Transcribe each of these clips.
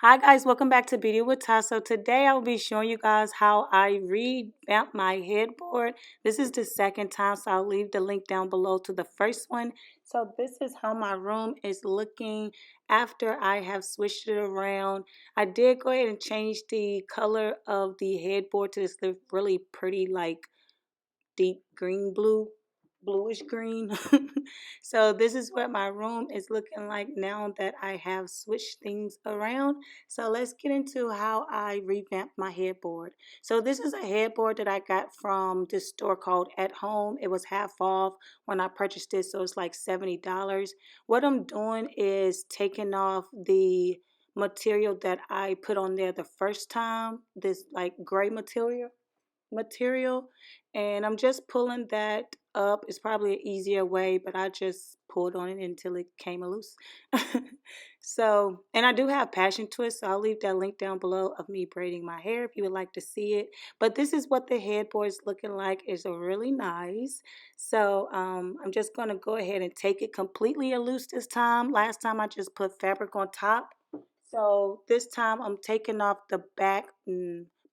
Hi guys, welcome back to Beauty with Ty. So today I will be showing you guys how I revamped my headboard. This is the second time, so I'll leave the link down below to the first one. So this is how my room is looking after I have switched it around. I did go ahead and change the color of the headboard to this really pretty like deep bluish green. So this is what my room is looking like now that I have switched things around. So let's get into how I revamped my headboard. So this is a headboard that I got from this store called At Home. It was half off when I purchased it, so it's like $70. What I'm doing is taking off the material that I put on there the first time, this like gray material, and I'm just pulling that up. It's probably an easier way, but I just pulled on it until it came loose. So, and I do have passion twists, so I'll leave that link down below of me braiding my hair if you would like to see it. But this is what the headboard is looking like. It's really nice. So I'm just going to go ahead and take it completely loose this time. Last time I just put fabric on top, so this time I'm taking off the back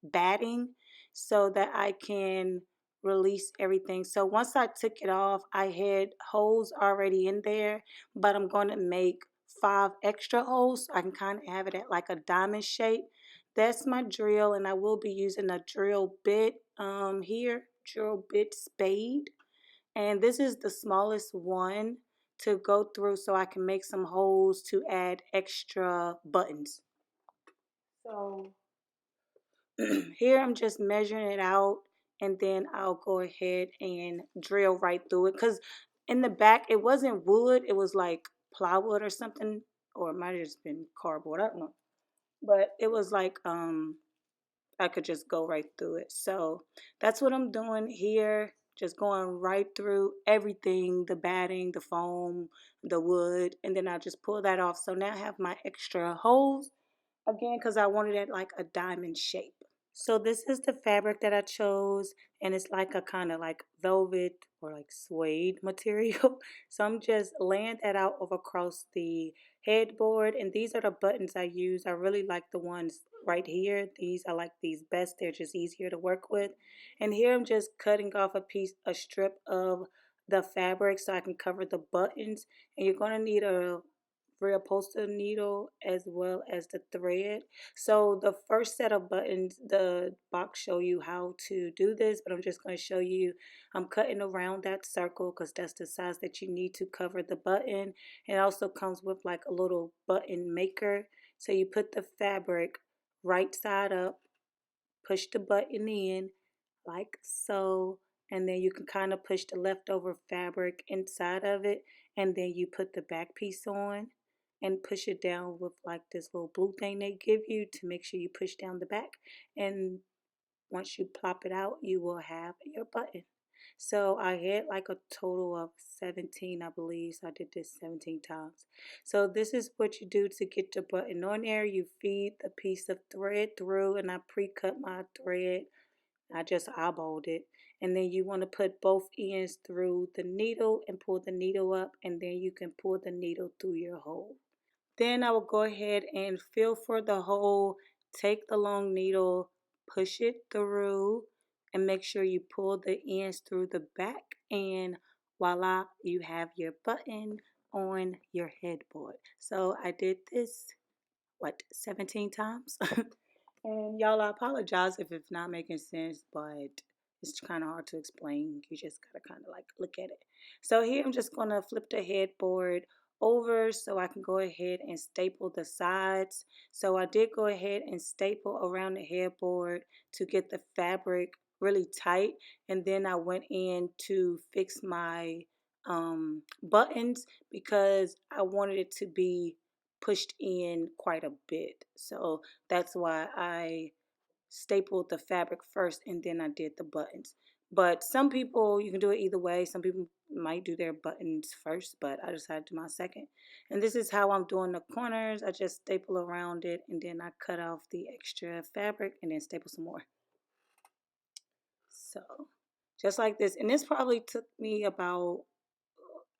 batting so that I can release everything. So once I took it off, I had holes already in there, but I'm going to make 5 extra holes so I can kind of have it at like a diamond shape. That's my drill, and I will be using a drill bit here, drill bit spade. And this is the smallest one to go through so I can make some holes to add extra buttons. So here I'm just measuring it out, and then I'll go ahead and drill right through it, because in the back it wasn't wood, it was like plywood or something, or it might have just been cardboard, I don't know, but it was like I could just go right through it. So that's what I'm doing here, just going right through everything, the batting, the foam, the wood, and then I just pull that off. So now I have my extra holes again because I wanted it like a diamond shape. So this is the fabric that I chose, and it's like a kind of like velvet or like suede material. So I'm just laying that out over across the headboard, and these are the buttons I use. I really like the ones right here. These, I like these best. They're just easier to work with. And here I'm just cutting off a strip of the fabric so I can cover the buttons. And you're going to need a reupholster needle as well as the thread. So the first set of buttons, the box show you how to do this, but I'm just going to show you. I'm cutting around that circle because that's the size that you need to cover the button. It also comes with like a little button maker. So you put the fabric right side up, push the button in like so, and then you can kind of push the leftover fabric inside of it, and then you put the back piece on and push it down with like this little blue thing they give you to make sure you push down the back. And once you plop it out, you will have your button. So I had like a total of 17, I believe. So I did this 17 times. So this is what you do to get the button on there. You feed the piece of thread through, and I pre-cut my thread. I just eyeballed it. And then you want to put both ends through the needle and pull the needle up, and then you can pull the needle through your hole. Then I will go ahead and feel for the hole, take the long needle, push it through, and make sure you pull the ends through the back, and voila, you have your button on your headboard. So I did this, what, 17 times? And y'all, I apologize if it's not making sense, but it's kind of hard to explain. You just gotta kind of like look at it. So here I'm just gonna flip the headboard over so I can go ahead and staple the sides. So I did go ahead and staple around the headboard to get the fabric really tight, and then I went in to fix my buttons because I wanted it to be pushed in quite a bit. So that's why I stapled the fabric first and then I did the buttons. But some people, you can do it either way. Some people might do their buttons first, but I decided to do my second. And this is how I'm doing the corners. I just staple around it, and then I cut off the extra fabric and then staple some more. So just like this. And this probably took me about,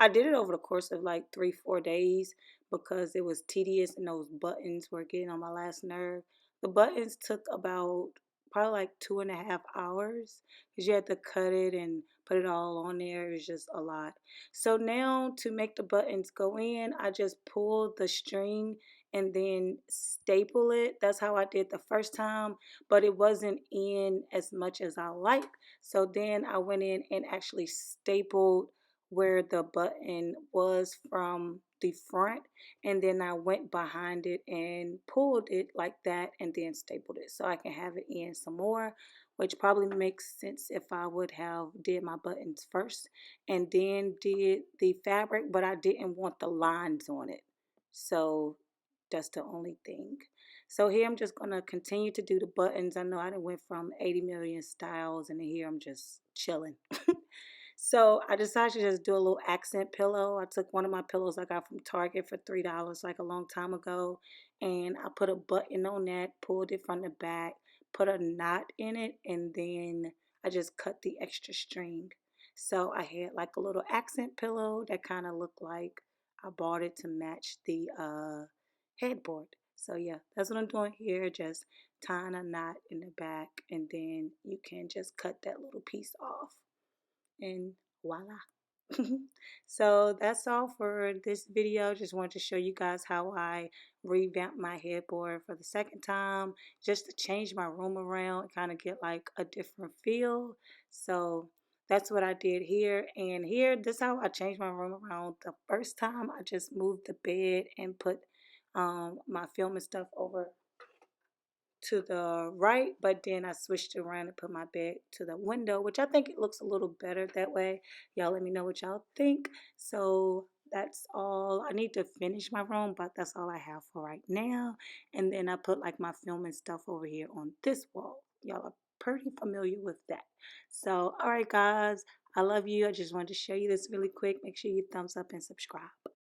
I did it over the course of like 3-4 days, because it was tedious and those buttons were getting on my last nerve. The buttons took about probably like 2.5 hours because you had to cut it and put it all on there. It was just a lot. So now to make the buttons go in, I just pull the string and then staple it. That's how I did the first time, but it wasn't in as much as I like. So then I went in and actually stapled where the button was from the front, and then I went behind it and pulled it like that and then stapled it so I can have it in some more, which probably makes sense if I would have did my buttons first and then did the fabric, but I didn't want the lines on it. So that's the only thing. So here I'm just going to continue to do the buttons. I know I done went from 80 million styles, and here I'm just chilling. So I decided to just do a little accent pillow. I took one of my pillows I got from Target for $3 like a long time ago, and I put a button on that, pulled it from the back, put a knot in it, and then I just cut the extra string. So I had like a little accent pillow that kind of looked like I bought it to match the headboard. So yeah, that's what I'm doing here, just tying a knot in the back, and then you can just cut that little piece off and voila. So that's all for this video. Just wanted to show you guys how I revamped my headboard for the second time, just to change my room around and kind of get like a different feel. So that's what I did here. And here, this is how I changed my room around. The first time I just moved the bed and put my film and stuff over to the right, but then I switched it around and put my bed to the window, which I think it looks a little better that way. Y'all let me know what y'all think. So that's all. I need to finish my room, but that's all I have for right now. And then I put like my film and stuff over here on this wall. Y'all are pretty familiar with that. So all right guys, I love you. I just wanted to show you this really quick. Make sure you thumbs up and subscribe.